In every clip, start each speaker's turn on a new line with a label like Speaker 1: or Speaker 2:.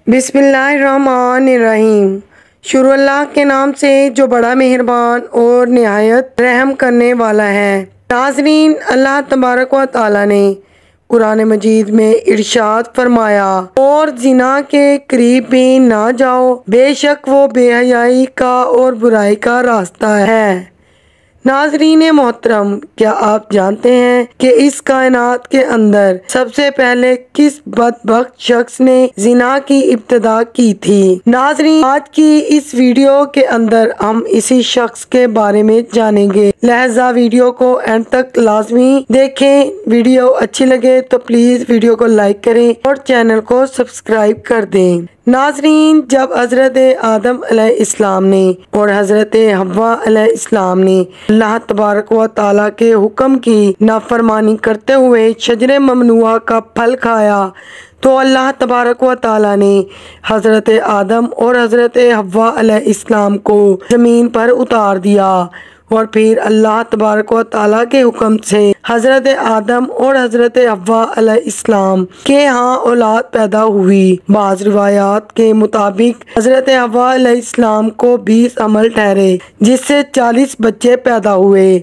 Speaker 1: बिस्मिल्लाहिर्रहमानिर्रहीम। शुरू अल्लाह के नाम से जो बड़ा मेहरबान और निहायत रहम करने वाला है। नाज़रीन, अल्लाह तबारक व तआला ने कुरान मजीद में इरशाद फरमाया, और जिना के करीब भी ना जाओ, बेशक वो बेहयाई का और बुराई का रास्ता है। नाज़रीन मोहतरम, क्या आप जानते हैं कि इस कायनात के अंदर सबसे पहले किस बदबख्त शख्स ने जिना की इब्तिदा की थी? नाज़रीन, आज की इस वीडियो के अंदर हम इसी शख्स के बारे में जानेंगे, लिहाजा वीडियो को एंड तक लाजमी देखें। वीडियो अच्छी लगे तो प्लीज वीडियो को लाइक करें और चैनल को सब्सक्राइब कर दें। नाज़रीन, जब हज़रत आदम अलैहिस्सलाम ने और हज़रत हव्वा अलैहिस्सलाम ने अल्लाह तबारक व तआला के हुक्म की नाफरमानी करते हुए शजरे ममनुआ का फल खाया, तो अल्लाह तबारक व तआला ने हज़रत आदम और हज़रत हव्वा अलैहिस्सलाम को ज़मीन पर उतार दिया और फिर अल्लाह तबारक व तआला के हुक्म से हज़रत आदम और हज़रत हव्वा अलैहिस्सलाम के यहाँ औलाद पैदा हुई। बाज़ रिवायात के मुताबिक हज़रत हव्वा अलैहिस्सलाम को 20 हमल ठहरे, जिससे 40 बच्चे पैदा हुए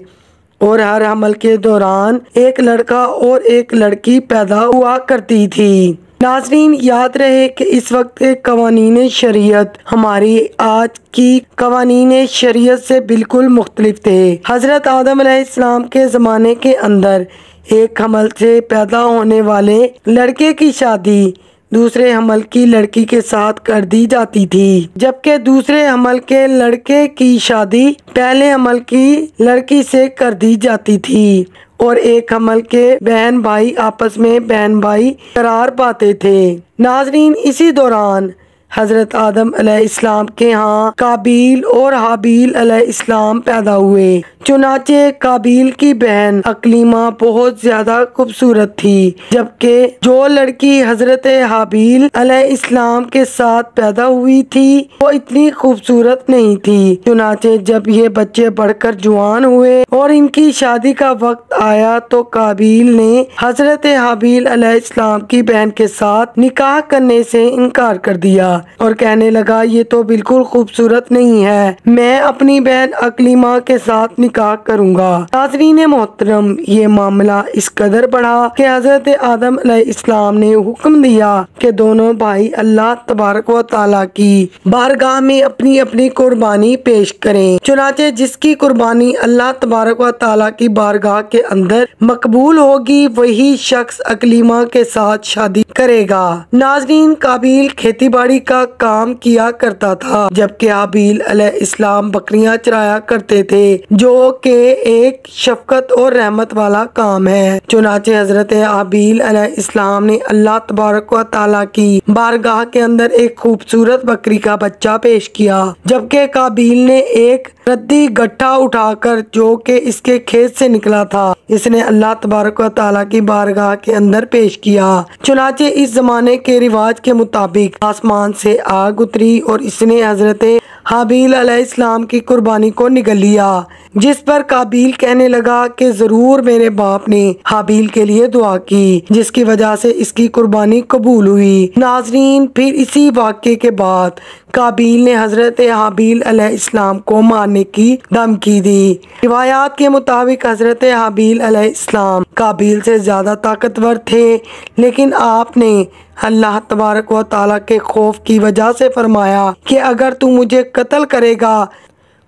Speaker 1: और हर हमल के दौरान एक लड़का और एक लड़की पैदा हुआ करती थी। नाज़रीन, याद रहे कि इस वक्त के कवानीन शरीयत हमारी आज की कवानीन शरीयत से बिल्कुल मुख्तलिफ थे। हज़रत आदम अलैहिस्सलाम के ज़माने के अंदर एक हमल से पैदा होने वाले लड़के की शादी दूसरे हमल की लड़की के साथ कर दी जाती थी, जबकि दूसरे हमल के लड़के की शादी पहले हमल की लड़की से कर दी जाती थी और एक हमल के बहन भाई आपस में बहन भाई करार पाते थे। नाज़रीन, इसी दौरान हज़रत आदम अलैहिस्सलाम के यहाँ काबील और हाबील अलैहिस्सलाम पैदा हुए। चुनाचे काबील की बहन अकलीमा बहुत ज्यादा खूबसूरत थी, जबकि जो लड़की हज़रत हाबील अलैहिस्सलाम के साथ पैदा हुई थी वो इतनी खूबसूरत नहीं थी। चुनाचे जब ये बच्चे बढ़कर जवान हुए और इनकी शादी का वक्त आया तो काबील ने हज़रत हाबील अलैहिस्सलाम की बहन के साथ निकाह करने से इनकार कर दिया और कहने लगा, ये तो बिल्कुल खूबसूरत नहीं है, मैं अपनी बहन अकलीमा के साथ निकाह करूंगा। नाज़रीन मोहतरम, ये मामला इस कदर बढ़ा कि हज़रत आदम अलैहिस्सलाम ने हुक्म दिया कि दोनों भाई अल्लाह तबारक व तआला की बारगाह में अपनी अपनी कुर्बानी पेश करें। चुनाचे जिसकी कुर्बानी अल्लाह तबारक व तआला की बारगाह के अंदर मकबूल होगी, वही शख्स अकलीमा के साथ शादी करेगा। नाज़रीन, काबील खेती बाड़ी का काम किया करता था, जबकि हाबील अलैहिस्सलाम बकरियां चराया करते थे, जो कि एक शफकत और रहमत वाला काम है। चुनाचे हज़रत हाबील अलैहिस्सलाम ने अल्लाह तबारक व तआला की बारगाह के अंदर एक खूबसूरत बकरी का बच्चा पेश किया, जबकि काबील ने एक रद्दी गट्ठा उठाकर जो कि इसके खेत से निकला था, इसने अल्लाह तबारक व तआला की बारगाह के अंदर पेश किया। चुनाचे इस जमाने के रिवाज के मुताबिक आसमान से आग उतरी और इसने हज़रत हाबील अलैहिस्सलाम की कुर्बानी को निगल लिया, जिस पर काबील कहने लगा कि जरूर मेरे बाप ने हाबील के लिए दुआ की, जिसकी वजह से इसकी कुर्बानी कबूल हुई। नाज़रीन, फिर इसी वाक़े के बाद काबील ने हज़रत हाबील अलैहिस्सलाम को मारने की धमकी दी। रिवायात के मुताबिक हज़रत हाबील अलैहिस्सलाम काबील से ज़्यादा ताकतवर थे, लेकिन आपने अल्लाह तबारक व तआला के खौफ की वजह से फरमाया कि अगर तू मुझे कत्ल करेगा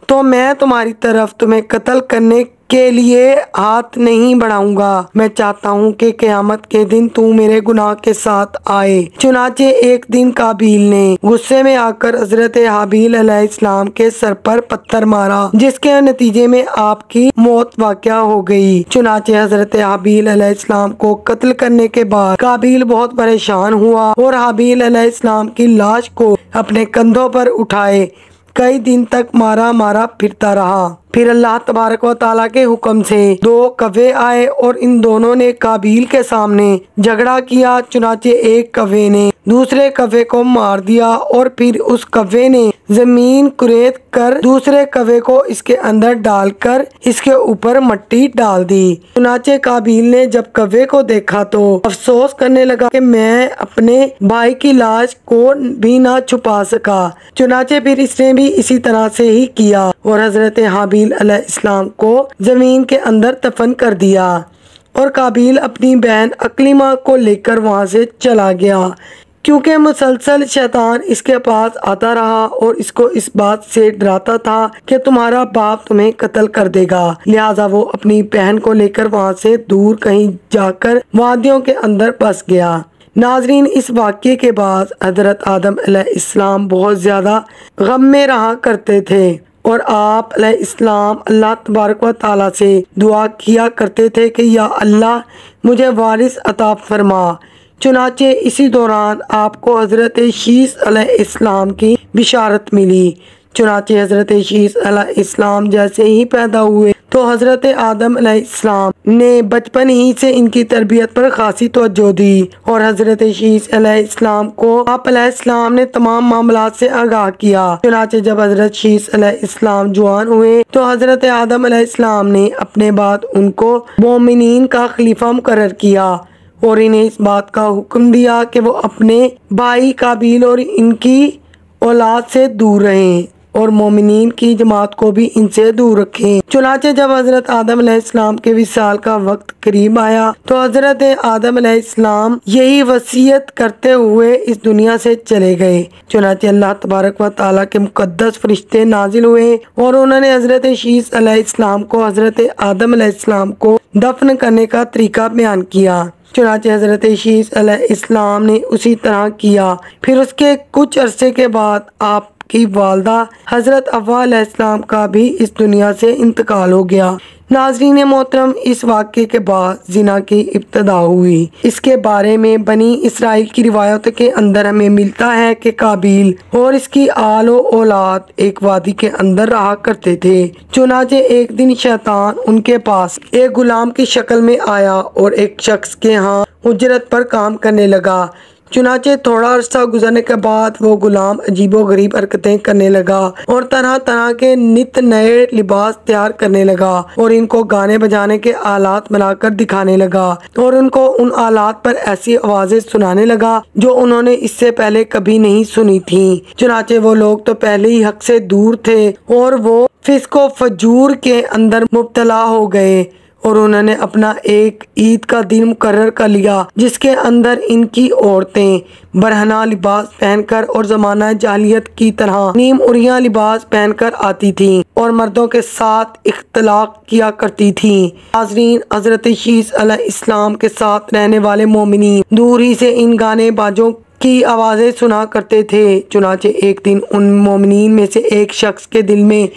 Speaker 1: तो मैं तुम्हारी तरफ तुम्हें कत्ल करने के लिए हाथ नहीं बढ़ाऊंगा। मैं चाहता हूँ कि क़यामत के दिन तू मेरे गुनाह के साथ आए। चुनाचे एक दिन काबील ने गुस्से में आकर हज़रत हाबील अलैहिस्सलाम के सर पर पत्थर मारा, जिसके नतीजे में आपकी मौत वाक़या हो गई। चुनाचे हज़रत हाबील अलैहिस्सलाम को कत्ल करने के बाद काबील बहुत परेशान हुआ और हाबील अलैहिस्सलाम की लाश को अपने कंधों पर उठाए कई दिन तक मारा मारा फिरता रहा। फिर अल्लाह तबारक व तआला के हुक्म से 2 कौवे आए और इन दोनों ने काबील के सामने झगड़ा किया। चुनाचे एक कौवे ने दूसरे कौवे को मार दिया और फिर उस कौवे ने जमीन कुरेद कर दूसरे कौवे को इसके अंदर डालकर इसके ऊपर मिट्टी डाल दी। चुनाचे काबिल ने जब कौवे को देखा तो अफसोस करने लगा कि मैं अपने भाई की लाश को भी ना छुपा सका। चुनाचे फिर इसने भी इसी तरह से ही किया और हजरत हाबिल अलैहिस्सलाम को जमीन के अंदर दफन कर दिया और काबिल अपनी बहन अकलीमा को लेकर वहां से चला गया। क्योंकि मुसलसल शैतान इसके पास आता रहा और इसको इस बात से डराता था कि तुम्हारा बाप तुम्हें कत्ल कर देगा, लिहाजा वो अपनी बहन को लेकर वहां से दूर कहीं जाकर वादियों के अंदर बस गया। नाजरीन, इस वाक़ये के बाद हजरत आदम अलैहिस्सलाम बहुत ज़्यादा गम में रहा करते थे और आप अलैहिस्सलाम अल्लाह तबारक व तआला से दुआ किया करते थे कि या अल्लाह मुझे वारिस अता फरमा। चुनाचे इसी दौरान आपको हज़रत शीस अलैहिस्सलाम की बिशारत मिली। चुनाचे हज़रत शीस अलैहिस्सलाम जैसे ही पैदा हुए तो हज़रत आदम अलैहिस्सलाम ने बचपन ही से इनकी तरबियत पर खासी तवज्जो दी और हज़रत शीस अलैहिस्सलाम को आप अलैहिस्सलाम ने तमाम मामलात से आगाह किया। चुनाचे जब हज़रत शीस अलैहिस्सलाम जवान हुए तो हज़रत आदम अलैहिस्सलाम ने अपने बाद उनको मोमिनीन का खलीफा मुकर्रर किया और इन्हें इस बात का हुक्म दिया कि वो अपने भाई काबिल और इनकी औलाद से दूर रहें और मोमिनीन की जमात को भी इनसे दूर रखें। चुनाचे जब हजरत आदम अलैहिस्सलाम के विसाल का वक्त करीब आया तो हजरत आदम अलैहिस्सलाम यही वसीयत करते हुए इस दुनिया से चले गए। चुनाचे अल्लाह तबारक व तआला के मुकद्दस फरिश्ते नाजिल हुए और उन्होंने हजरत शीस अलैहिस्सलाम को हजरत आदम अलैहिस्सलाम को दफन करने का तरीका बयान किया। चुनाचे हजरत शीस अलैहिस्सलाम ने उसी तरह किया। फिर उसके कुछ अरसे के बाद आपकी वालदा हजरत हव्वा अलैहिस्सलाम का भी इस दुनिया से इंतकाल हो गया। नाज़रीन मोहतरम, इस वाक़े के बाद जिना की इब्तदा हुई। इसके बारे में बनी इसराइल की रिवायत के अंदर हमें मिलता है कि काबिल और इसकी आलो औलाद एक वादी के अंदर रहा करते थे। चुनाचे एक दिन शैतान उनके पास एक गुलाम की शक्ल में आया और एक शख्स के यहाँ उजरत पर काम करने लगा। चुनाचे थोड़ा अर्सा गुजरने के बाद वो गुलाम अजीबो गरीब हरकतें करने लगा और तरह तरह के नित नए लिबास तैयार करने लगा और इनको गाने बजाने के आलात बनाकर दिखाने लगा और उनको उन आलात पर ऐसी आवाजें सुनाने लगा जो उन्होंने इससे पहले कभी नहीं सुनी थी। चुनाचे वो लोग तो पहले ही हक से दूर थे और वो फिस्को फजूर के अंदर मुब्तला हो गए और उन्होंने अपना एक ईद का दिन मुकर्रर कर लिया जिसके अंदर इनकी औरतें बरहना लिबास पहनकर और जमाना जाहिलियत की तरह नीम उरिया लिबास पहनकर आती थीं और मर्दों के साथ इख्तलात किया करती थीं। नाज़रीन, हजरत शीस अलैहिस्सलाम के साथ रहने वाले मोमिनीन दूर ही से इन गाने बाजों की आवाज़ें सुना करते थे। चुनाचे एक दिन उन मोमिनीन में से एक शख्स के दिल में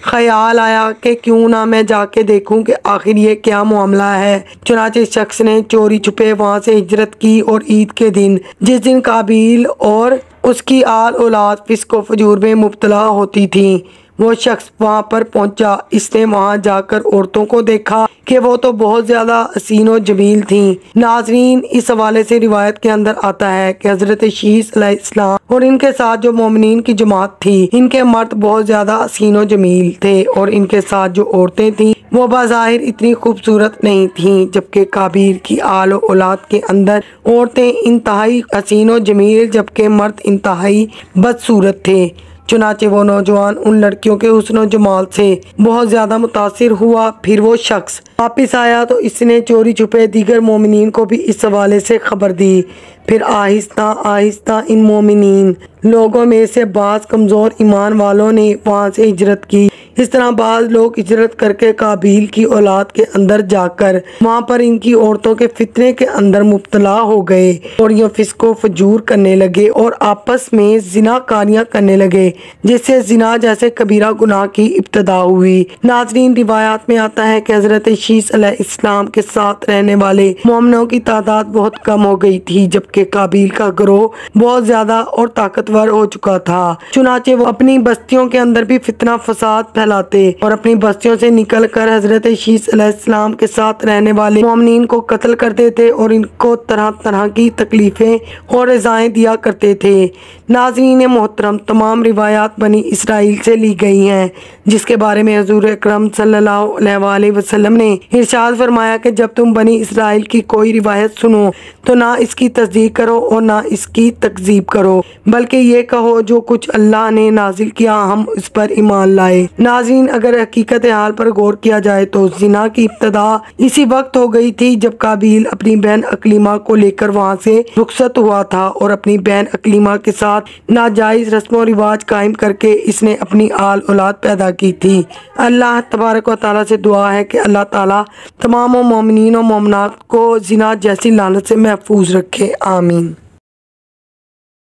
Speaker 1: ख्याल आया कि क्यों ना मैं जाके देखूं कि आखिर ये क्या मामला है। चुनाचे इस शख्स ने चोरी छुपे वहां से हिजरत की और ईद के दिन जिस दिन काबिल और उसकी आल औलाद फिस्को फजूर में मुब्तला होती थी वो शख्स वहां पर पहुंचा। इसने वहां जाकर औरतों को देखा कि वो तो बहुत ज़्यादा हसीन और जमील थीं। नाजरीन, इस हवाले से रिवायत के अंदर आता है कि हज़रत शीस अलैहिस्सलाम और इनके साथ जो मोमिनीन की जमात थी इनके मर्द बहुत ज़्यादा हसीन और जमील थे और इनके साथ जो औरतें थीं वो बाज़ाहिर इतनी खूबसूरत नहीं थीं, जबकि काबिल की आल औलाद के अंदर औरतें इंतहाई हसीन और जमील जबकि मर्द इंतहाई बदसूरत थे। चुनाचे वो नौजवान उन लड़कियों के हुस्न जमाल से बहुत ज़्यादा मुतासिर हुआ। फिर वो शख्स वापस आया तो इसने चोरी छुपे दीगर मोमिनीन को भी इस हवाले से खबर दी। फिर आहिस्ता आहिस्ता इन मोमिनीन लोगों में से बाज़ कमज़ोर ईमान वालों ने वहाँ से हिजरत की। इस तरह बाज़ लोग हिजरत करके काबिल की औलाद के अंदर जाकर वहाँ पर इनकी औरतों के फितने के अंदर मुब्तला हो गए और ये फिस्को फजूर करने लगे और आपस में जिनाकारियाँ करने लगे, जिससे जिना जैसे कबीरा गुनाह की इब्तदा हुई। नाज़रीन, रिवायात में आता है कि हज़रत शीस अलैहिस्सलाम के साथ रहने वाले मोमिनों की तादाद बहुत कम हो गई थी, जबकि काबिल का गिरोह बहुत ज़्यादा और ताकतवर हो चुका था। चुनाचे वो अपनी बस्तियों के अंदर भी फितना फसाद फैलाते और अपनी बस्तियों से निकलकर हजरत शीस अलैहिस्सलाम के साथ रहने वाले मोमिनीन को कत्ल करते थे और इनको तरह तरह की तकलीफें और रज़ाएं दिया करते थे। नाज़रीन मोहतरम, तमाम रिवायात बनी इसराइल से ली गई हैं, जिसके बारे में हुज़ूर अकरम सल्लल्लाहु अलैहि वसल्लम ने इरशाद फरमाया कि जब तुम बनी इसराइल की कोई रिवायत सुनो तो ना इसकी तस्दीक करो और ना इसकी तकज़ीब करो, बल्कि ये कहो जो कुछ अल्लाह ने नाजिल किया हम इस पर ईमान लाए। नाज़रीन, अगर हकीकत हाल पर गौर किया जाए तो ज़िना की इब्तदा इसी वक्त हो गई थी जब काबिल अपनी बहन अकलीमा को लेकर वहाँ से रुखसत हुआ था और अपनी बहन अकलीमा के साथ नाजायज़ रस्म व रिवाज कायम करके इसने अपनी आल औलाद पैदा की थी। अल्लाह तबारक व तआला से दुआ है कि अल्लाह ताला तमाम मोमिनीन और मोमिनात को ज़िना जैसी लानत से महफूज रखे। आमीन।